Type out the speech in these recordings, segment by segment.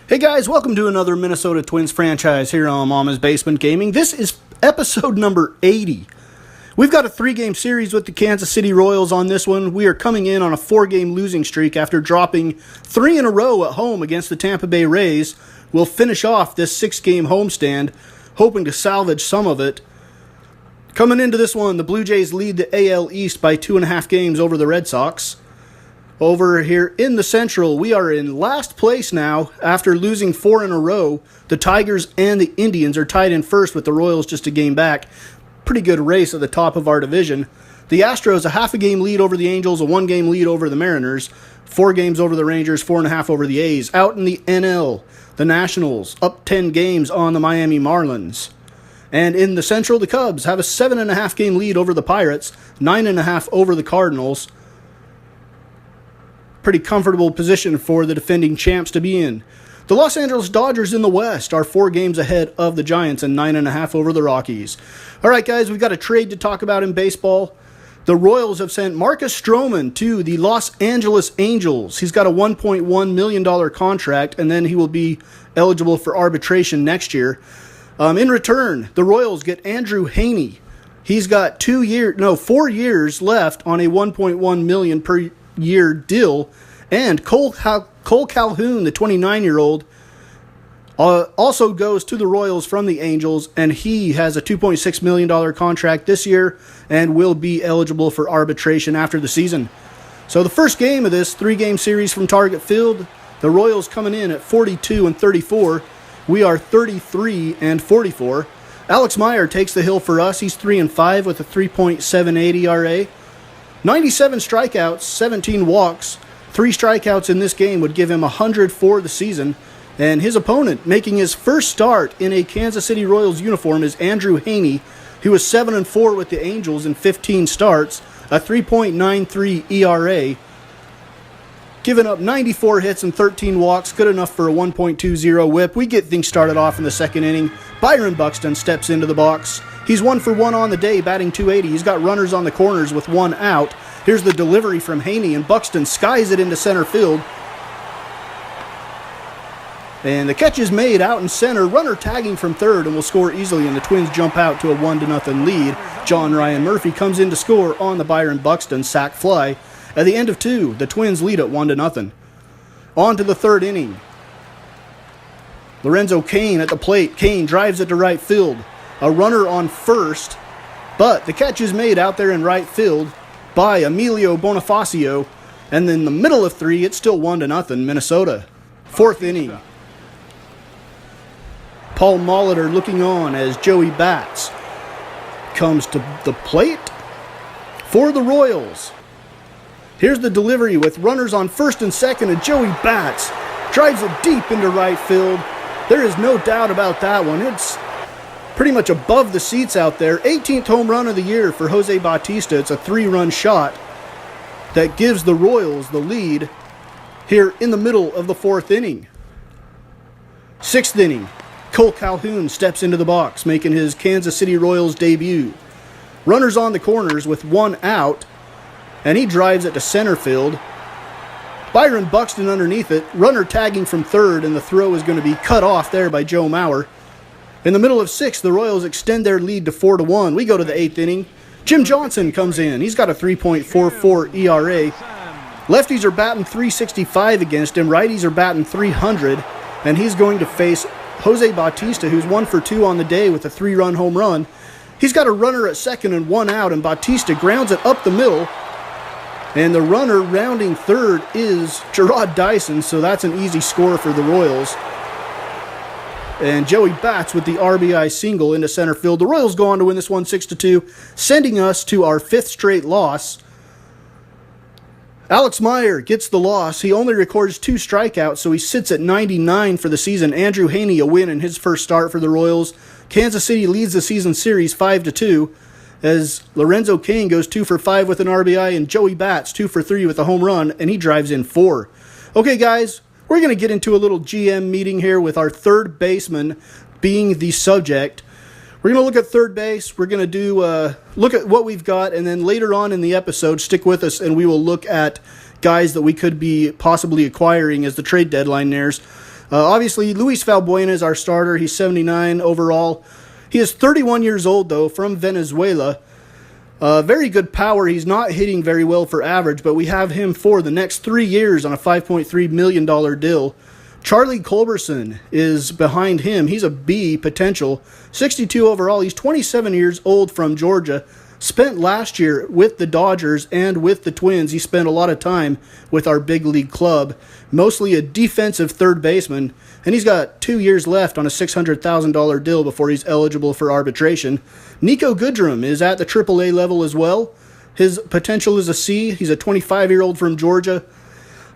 Hey guys, welcome to another Minnesota Twins franchise here on Mama's Basement Gaming. This is episode number 80. We've got a 3-game series with the Kansas City Royals on this one. We are coming in on a 4-game losing streak after dropping 3 in a row at home against the Tampa Bay Rays. We'll finish off this 6-game homestand, hoping to salvage some of it. Coming into this one, the Blue Jays lead the AL East by 2.5 games over the Red Sox. Over here in the Central, we are in last place now after losing 4 in a row. The Tigers and the Indians are tied in first with the Royals just a game back. Pretty good race at the top of our division. The Astros, a half a game lead over the Angels, a 1-game lead over the Mariners, 4 games over the Rangers, 4.5 over the A's. Out in the NL, the Nationals up 10 games on the Miami Marlins. And in the Central, the Cubs have a 7.5 game lead over the Pirates, 9.5 over the Cardinals. Pretty comfortable position for the defending champs to be in. The Los Angeles Dodgers in the West are 4 games ahead of the Giants and 9.5 over the Rockies. All right, guys, we've got a trade to talk about in baseball. The Royals have sent Marcus Stroman to the Los Angeles Angels. He's got a $1.1 million contract, and then he will be eligible for arbitration next year. In return, the Royals get Andrew Heaney. He's got 4 years left on a $1.1 million per year deal, and Cole Calhoun, the 29-year-old, also goes to the Royals from the Angels, and he has a $2.6 million contract this year and will be eligible for arbitration after the season. So the first game of this 3-game series from Target Field, the Royals coming in at 42-34. We are 33-44. Alex Meyer takes the hill for us. He's 3-5 with a 3.78 ERA. 97 strikeouts, 17 walks. 3 strikeouts in this game would give him 100 for the season. And his opponent making his first start in a Kansas City Royals uniform is Andrew Heaney, who was 7-4 with the Angels in 15 starts, a 3.93 ERA. Giving up 94 hits and 13 walks, good enough for a 1.20 whip. We get things started off in the second inning. Byron Buxton steps into the box. He's 1 for 1 on the day, batting .280. He's got runners on the corners with 1 out. Here's the delivery from Heaney, and Buxton skies it into center field. And the catch is made out in center. Runner tagging from third and will score easily, and the Twins jump out to a 1-0 lead. John Ryan Murphy comes in to score on the Byron Buxton sac fly. At the end of 2, the Twins lead at 1-0. On to the third inning. Lorenzo Cain at the plate. Cain drives it to right field. A runner on first, but the catch is made out there in right field by Emilio Bonifacio. And in the middle of 3, it's still 1-0 Minnesota. Fourth inning. Paul Molitor looking on as Joey Bats comes to the plate for the Royals. Here's the delivery with runners on first and second, and Joey Bats drives it deep into right field. There is no doubt about that one. It's pretty much above the seats out there. 18th home run of the year for Jose Bautista. It's a 3-run shot that gives the Royals the lead here in the middle of the 4th inning. 6th inning. Cole Calhoun steps into the box, making his Kansas City Royals debut. Runners on the corners with 1 out, and he drives it to center field. Byron Buxton underneath it, runner tagging from third, and the throw is going to be cut off there by Joe Mauer. In the middle of 6, the Royals extend their lead to 4-1. We go to the 8th inning. Jim Johnson comes in. He's got a 3.44 ERA. Lefties are batting .365 against him. Righties are batting .300, and he's going to face Jose Bautista, who's 1 for 2 on the day with a 3-run home run. He's got a runner at second and 1 out, and Bautista grounds it up the middle. And the runner rounding third is Gerard Dyson, so that's an easy score for the Royals. And Joey Bats with the RBI single into center field. The Royals go on to win this one 6-2, sending us to our 5th straight loss. Alex Meyer gets the loss. He only records 2 strikeouts, so he sits at 99 for the season. Andrew Heaney a win in his first start for the Royals. Kansas City leads the season series 5-2. As Lorenzo Cain goes 2 for 5 with an RBI, and Joey Bats 2 for 3 with a home run, and he drives in 4. Okay, guys, we're going to get into a little GM meeting here with our third baseman being the subject. We're going to look at third base. We're going to do look at what we've got, and then later on in the episode, stick with us, and we will look at guys that we could be possibly acquiring as the trade deadline nears. Obviously, Luis Valbuena is our starter. He's 79 overall. He is 31 years old, though, from Venezuela. Very good power. He's not hitting very well for average, but we have him for the next 3 years on a $5.3 million deal. Charlie Culberson is behind him. He's a B potential. 62 overall. He's 27 years old from Georgia. Spent last year with the Dodgers and with the Twins. He spent a lot of time with our big league club. Mostly a defensive third baseman. And he's got 2 years left on a $600,000 deal before he's eligible for arbitration. Nico Goodrum is at the AAA level as well. His potential is a C. He's a 25-year-old from Georgia.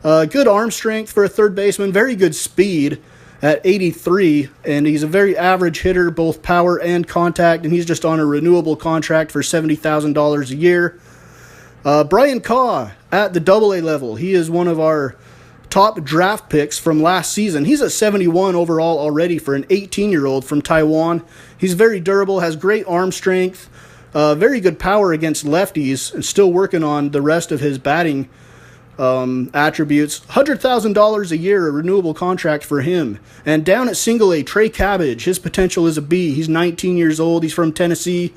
Good arm strength for a third baseman. Very good speed at 83. And he's a very average hitter, both power and contact. And he's just on a renewable contract for $70,000 a year. Brian Kaw at the AA level. He is one of our top draft picks from last season. He's at 71 overall already for an 18-year-old from Taiwan. He's very durable, has great arm strength, very good power against lefties, and still working on the rest of his batting attributes. $100,000 a year, a renewable contract for him. And down at single A, Trey Cabbage, his potential is a B. He's 19 years old. He's from Tennessee,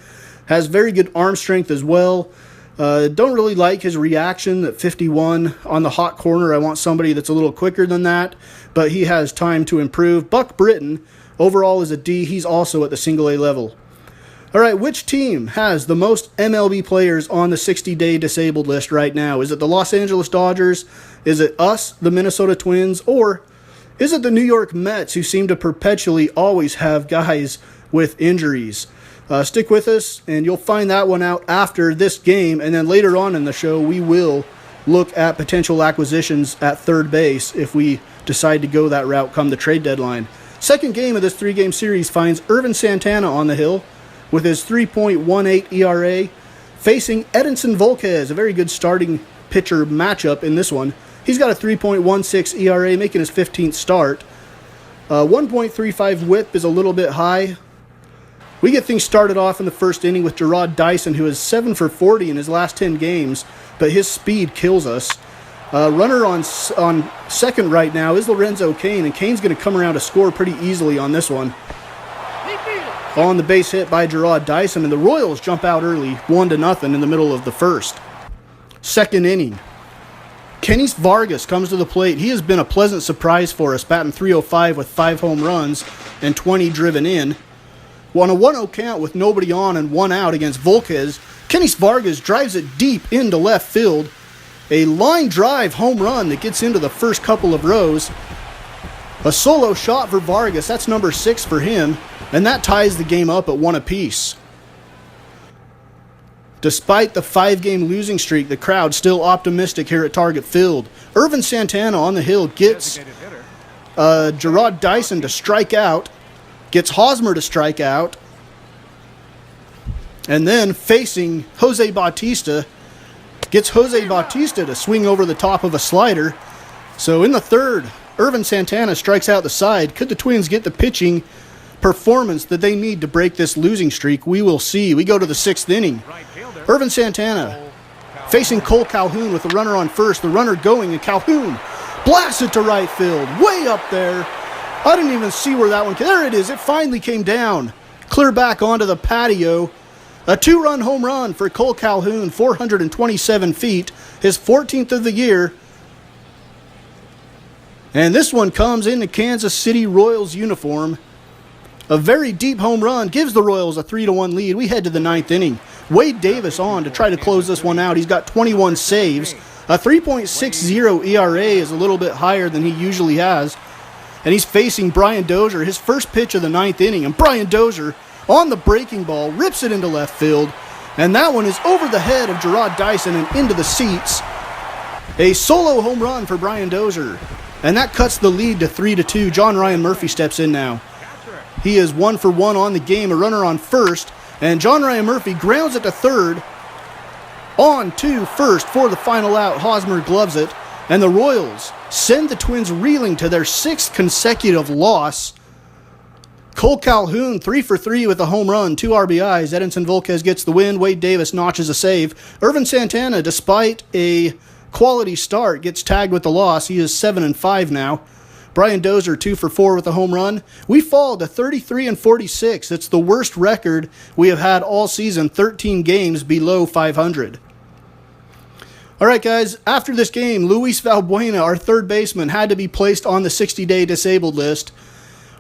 has very good arm strength as well. Don't really like his reaction at 51 on the hot corner. I want somebody that's a little quicker than that, but he has time to improve. Buck Britton, overall, is a D. He's also at the single A level. All right, which team has the most MLB players on the 60-day disabled list right now? Is it the Los Angeles Dodgers? Is it us, the Minnesota Twins? Or is it the New York Mets, who seem to perpetually always have guys with injuries? Stick with us, and you'll find that one out after this game. And then later on in the show, we will look at potential acquisitions at third base if we decide to go that route come the trade deadline. Second game of this three-game series finds Ervin Santana on the hill with his 3.18 ERA, facing Edinson Volquez, a very good starting pitcher matchup in this one. He's got a 3.16 ERA, making his 15th start. 1.35 whip is a little bit high. We get things started off in the first inning with Gerard Dyson, who is 7 for 40 in his last 10 games, but his speed kills us. Runner on second right now is Lorenzo Cain, and Cain's going to come around to score pretty easily on this one. On the base hit by Gerard Dyson, and the Royals jump out early, 1-0 in the middle of the first. Second inning. Kenys Vargas comes to the plate. He has been a pleasant surprise for us, batting .305 with 5 home runs and 20 driven in. On a 1-0 count with nobody on and 1 out against Volquez, Kenys Vargas drives it deep into left field. A line drive home run that gets into the first couple of rows. A solo shot for Vargas, that's number 6 for him, and that ties the game up at 1 apiece. Despite the 5-game losing streak, the crowd still optimistic here at Target Field. Ervin Santana on the hill gets Gerard Dyson to strike out. Gets Hosmer to strike out. And then facing Jose Bautista, gets Jose Bautista to swing over the top of a slider. So in the third, Ervin Santana strikes out the side. Could the Twins get the pitching performance that they need to break this losing streak? We will see. We go to the 6th inning. Ervin Santana facing Cole Calhoun with the runner on first. The runner going, and Calhoun blasts it to right field. Way up there. I didn't even see where that one came. There it is. It finally came down. Clear back onto the patio. A 2-run home run for Cole Calhoun, 427 feet, his 14th of the year. And this one comes in the Kansas City Royals uniform. A very deep home run gives the Royals a 3-1 lead. We head to the 9th inning. Wade Davis on to try to close this one out. He's got 21 saves. A 3.60 ERA is a little bit higher than he usually has. And he's facing Brian Dozier, his first pitch of the 9th inning. And Brian Dozier, on the breaking ball, rips it into left field. And that one is over the head of Gerard Dyson and into the seats. A solo home run for Brian Dozier. And that cuts the lead to 3-2. John Ryan Murphy steps in now. He is 1 for 1 on the game, a runner on first. And John Ryan Murphy grounds it to third. On to first for the final out. Hosmer gloves it. And the Royals send the Twins reeling to their 6th consecutive loss. Cole Calhoun, 3 for 3 with a home run, 2 RBIs. Edinson Volquez gets the win. Wade Davis notches a save. Ervin Santana, despite a quality start, gets tagged with the loss. He is 7-5 now. Brian Dozier 2 for 4 with a home run. We fall to 33 and 46. It's the worst record we have had all season, 13 games below 500. All right, guys, after this game, Luis Valbuena, our third baseman, had to be placed on the 60-day disabled list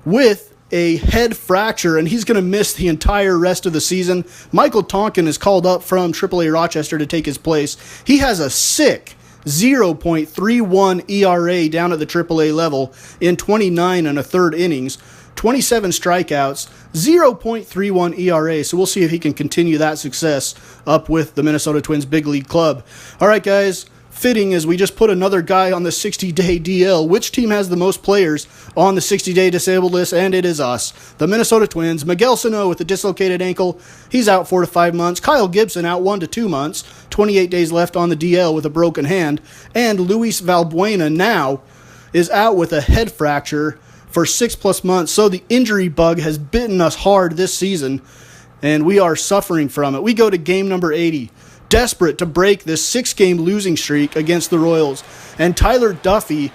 with a head fracture, and he's going to miss the entire rest of the season. Michael Tonkin is called up from AAA Rochester to take his place. He has a sick 0.31 ERA down at the AAA level in 29 and a third innings, 27 strikeouts, 0.31 ERA. So we'll see if he can continue that success up with the Minnesota Twins big league club. All right, guys, fitting as we just put another guy on the 60-day DL. Which team has the most players on the 60-day disabled list? And it is us, the Minnesota Twins. Miguel Sano with a dislocated ankle. He's out 4 to 5 months. Kyle Gibson out 1 to 2 months. 28 days left on the DL with a broken hand. And Luis Valbuena now is out with a head fracture for 6+ months. So the injury bug has bitten us hard this season, and we are suffering from it. We go to game number 80. Desperate to break this 6-game losing streak against the Royals. And Tyler Duffy,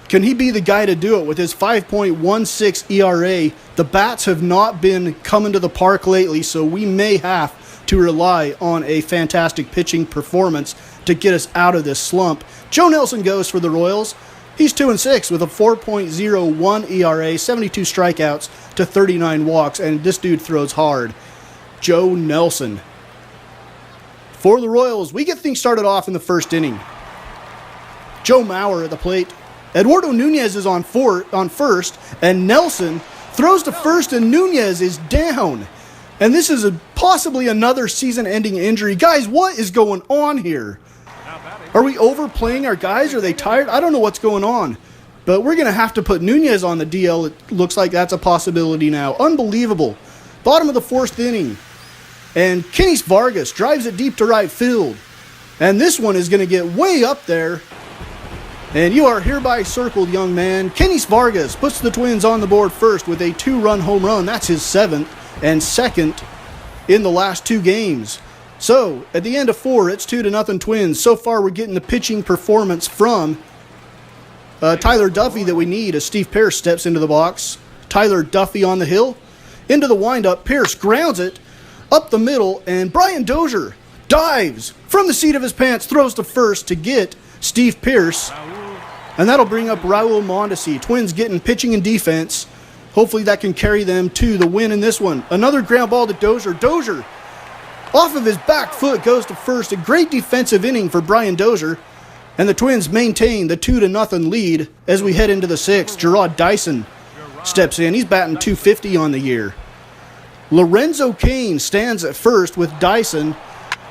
can he be the guy to do it with his 5.16 ERA? The bats have not been coming to the park lately, so we may have to rely on a fantastic pitching performance to get us out of this slump. Joe Nelson goes for the Royals. He's 2-6 with a 4.01 ERA, 72 strikeouts to 39 walks, and this dude throws hard. Joe Nelson. For the Royals, we get things started off in the first inning. Joe Mauer at the plate. Eduardo Nunez is on first, and Nelson throws to first, and Nunez is down. And this is possibly another season-ending injury. Guys, what is going on here? Are we overplaying our guys? Are they tired? I don't know what's going on. But we're going to have to put Nunez on the DL. It looks like that's a possibility now. Unbelievable. Bottom of the fourth inning. And Kenny Vargas drives it deep to right field. And this one is going to get way up there. And you are hereby circled, young man. Kenny Vargas puts the Twins on the board first with a 2-run home run. That's his 7th and 2nd in the last 2 games. So, at the end of 4, it's 2-0 Twins. So far, we're getting the pitching performance from Tyler Duffy that we need as Steve Pearce steps into the box. Tyler Duffy on the hill. Into the windup. Pearce grounds it up the middle, and Brian Dozier dives from the seat of his pants, throws to first to get Steve Pearce. And that'll bring up Raul Mondesi. Twins getting pitching and defense. Hopefully that can carry them to the win in this one. Another ground ball to Dozier. Dozier, off of his back foot, goes to first. A great defensive inning for Brian Dozier. And the Twins maintain the 2-0 lead as we head into the 6th. Gerard Dyson steps in. He's batting .250 on the year. Lorenzo Cain stands at first with Dyson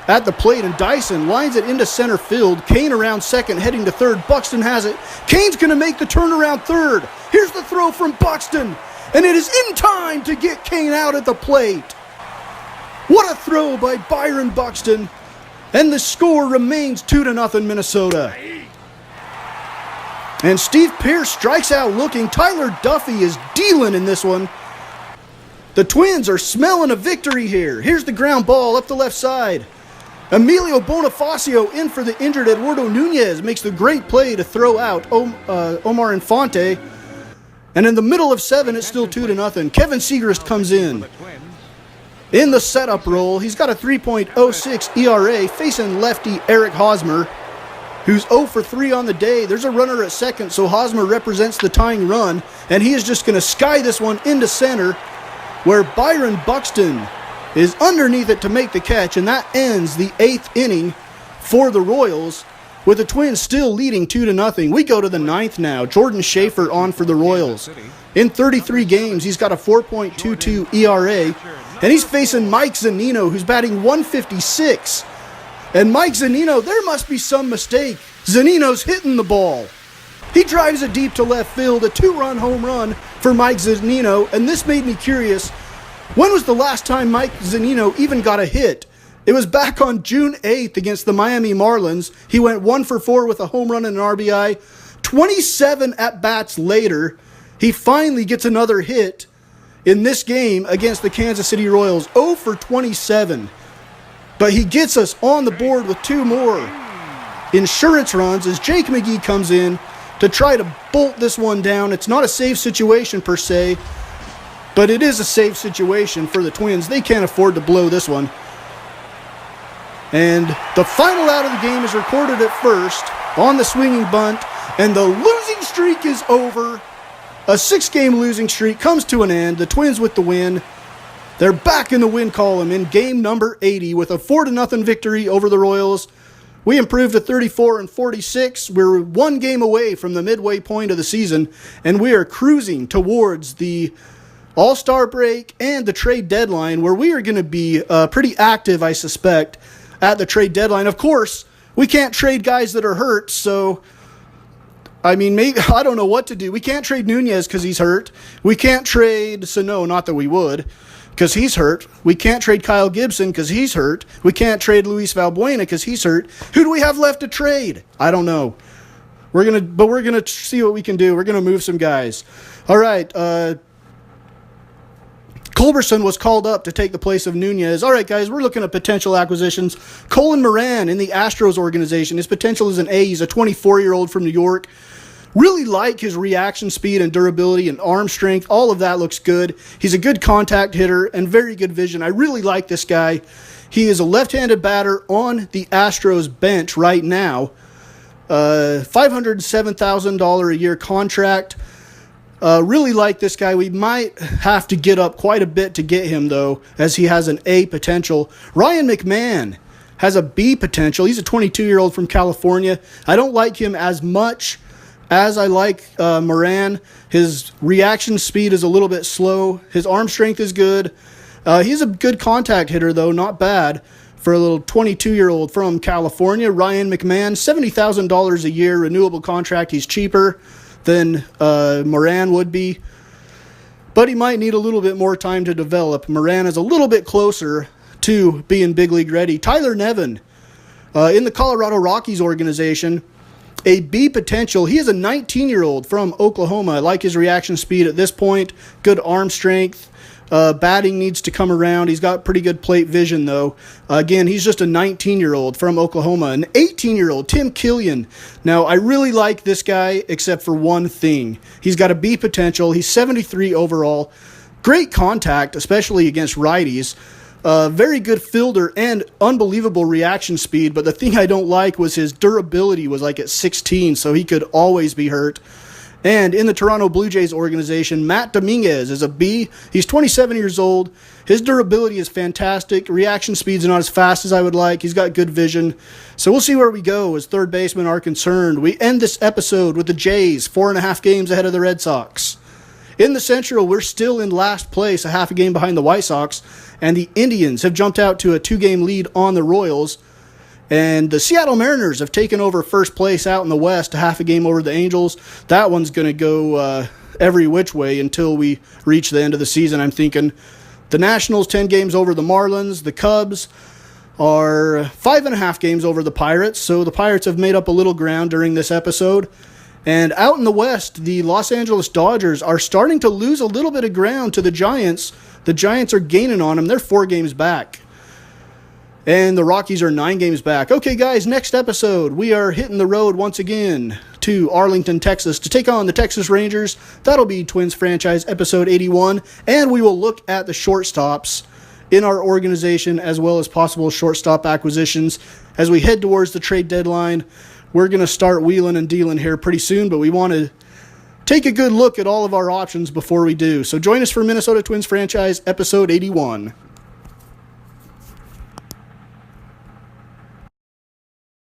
at the plate, and Dyson lines it into center field. Cain around second, heading to third. Buxton has it. Cain's going to make the turnaround third. Here's the throw from Buxton, and it is in time to get Cain out at the plate. What a throw by Byron Buxton, and the score remains 2-0 Minnesota. And Steve Pearce strikes out looking. Tyler Duffy is dealing in this one. The Twins are smelling a victory here. Here's the ground ball up the left side. Emilio Bonifacio in for the injured Eduardo Nunez makes the great play to throw out Omar Infante. And in the middle of 7, it's still 2-0. Kevin Segrist comes in. In the setup role, he's got a 3.06 ERA facing lefty Eric Hosmer, who's 0 for 3 on the day. There's a runner at second, so Hosmer represents the tying run, and he is just going to sky this one into center, where Byron Buxton is underneath it to make the catch, and that ends the 8th inning for the Royals, with the Twins still leading 2-0. We go to the 9th now. Jordan Schaefer on for the Royals. In 33 games, he's got a 4.22 ERA, and he's facing Mike Zunino, who's batting .156. And Mike Zunino, there must be some mistake. Zunino's hitting the ball. He drives it deep to left field, a 2-run home run for Mike Zunino, and this made me curious. When was the last time Mike Zunino even got a hit? It was back on June 8th against the Miami Marlins. He went 1 for 4 with a home run and an RBI. 27 at-bats later, he finally gets another hit in this game against the Kansas City Royals. 0 for 27. But he gets us on the board with 2 more insurance runs as Jake McGee comes in to try to bolt this one down. It's not a safe situation per se, but it is a safe situation for the Twins. They can't afford to blow this one. And the final out of the game is recorded at first on the swinging bunt, and the losing streak is over. A 6-game losing streak comes to an end. The Twins with the win. They're back in the win column in game number 80 with a 4-0 victory over the Royals. We improved to 34-46. We're one game away from the midway point of the season, and we are cruising towards the All-Star break and the trade deadline, where we are going to be pretty active, I suspect, at the trade deadline. Of course, we can't trade guys that are hurt, so maybe I don't know what to do. We can't trade Nunez because he's hurt. We can't trade Sano, not that we would, because he's hurt. We can't trade Kyle Gibson because he's hurt. We can't trade Luis Valbuena because he's hurt. Who do we have left to trade? I don't know. We're gonna see what we can do. We're gonna move some guys. All right. Culberson was called up to take the place of Nunez. All right, guys, we're looking at potential acquisitions. Colin Moran in the Astros organization. His potential is an A. He's a 24-year-old from New York. Really like his reaction speed and durability and arm strength. All of that looks good. He's a good contact hitter and very good vision. I really like this guy. He is a left-handed batter on the Astros bench right now. $507,000 a year contract. Really like this guy. We might have to get up quite a bit to get him, though, as he has an A potential. Ryan McMahon has a B potential. He's a 22-year-old from California. I don't like him as much as I like Moran. His reaction speed is a little bit slow. His arm strength is good. He's a good contact hitter, though, not bad for a little 22-year-old from California. Ryan McMahon, $70,000 a year, renewable contract. He's cheaper than Moran would be, but he might need a little bit more time to develop. Moran is a little bit closer to being big league ready. Tyler Nevin in the Colorado Rockies organization, a B potential. He is a 19-year-old from Oklahoma. I like his reaction speed at this point, good arm strength. Batting needs to come around. He's got pretty good plate vision, though. Again, he's just a 19-year-old from Oklahoma. An 18-year-old, Tim Killian. Now, I really like this guy, except for one thing. He's got a B potential. He's 73 overall. Great contact, especially against righties. Very good fielder and unbelievable reaction speed. But the thing I don't like was his durability was like at 16, so he could always be hurt. And in the Toronto Blue Jays organization, Matt Dominguez is a B. He's 27 years old. His durability is fantastic. Reaction speed's not as fast as I would like. He's got good vision. So we'll see where we go as third basemen are concerned. We end this episode with the Jays, 4.5 games ahead of the Red Sox. In the Central, we're still in last place, a half a game behind the White Sox. And the Indians have jumped out to a 2-game lead on the Royals. And the Seattle Mariners have taken over first place out in the West, a half a game over the Angels. That one's going to go every which way until we reach the end of the season, I'm thinking. The Nationals, 10 games over the Marlins. The Cubs are 5.5 games over the Pirates. So the Pirates have made up a little ground during this episode. And out in the West, the Los Angeles Dodgers are starting to lose a little bit of ground to the Giants. The Giants are gaining on them. They're 4 games back. And the Rockies are 9 games back. Okay, guys, next episode, we are hitting the road once again to Arlington, Texas, to take on the Texas Rangers. That'll be Twins Franchise episode 81. And we will look at the shortstops in our organization, as well as possible shortstop acquisitions. As we head towards the trade deadline, we're going to start wheeling and dealing here pretty soon, but we want to take a good look at all of our options before we do. So join us for Minnesota Twins Franchise episode 81.